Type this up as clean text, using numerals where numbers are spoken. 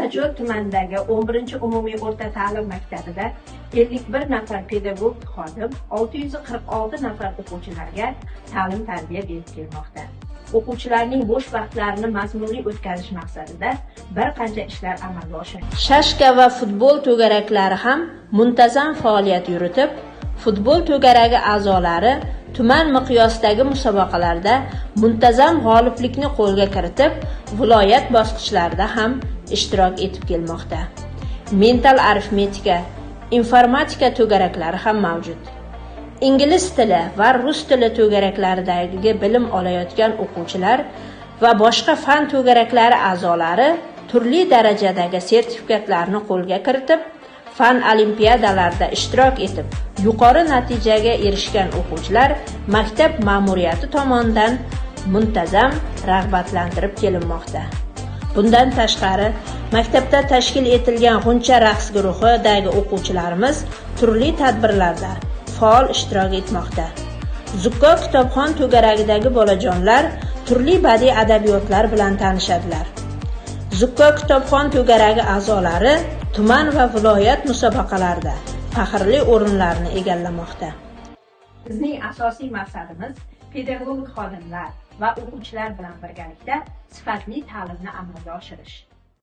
Laçkor tumanidagi 11-umumiy o'rta ta'lim maktabida 51 nafar pedagog xodim 646 nafar o'quvchilarga ta'lim-tarbiya berib kelmoqda. O'quvchilarning bo'sh vaqtlarini mazmunli o'tkazish maqsadida bir qancha ishlar amalga oshirildi. Shashka va futbol to'garaklari ham muntazam faoliyat yuritib, futbol to'garagi a'zolari tuman miqyosidagi musobaqalarda muntazam g'oliblikni qo'lga kiritib, viloyat bosqichlarida ham ishtirok etib kelmoqda. Mental arifmetika, informatika to'garaklari ham mavjud. Ingliz tili va rus tili to'garaklaridagi bilim olayotgan o'quvchilar va boshqa fan to'garaklari a'zolari turli darajadagi sertifikatlarni qo'lga kiritib, fan olimpiadalarida ishtirok etib, yuqori natijaga erishgan o'quvchilar maktab ma'muriyati tomonidan muntazam rag'batlantirib kelinmoqda. Bundan tashqari, maktabda tashkil etilgan G'uncha raqs guruhidagi o'quvchilarimiz turli tadbirlarda faol ishtirok etmoqda. Zukko kitobxon to'garagidagi bolajonlar turli badiiy adabiyotlar bilan tanishadilar. Zukko kitobxon to'garagi a'zolari tuman va viloyat musobaqalarida faxrli o'rinlarni egallamoqda. Bizning asosiy maqsadimiz pedagog xodimlar va o'quvchilar bilan birgalikda sifatli ta'limni amalga oshirish.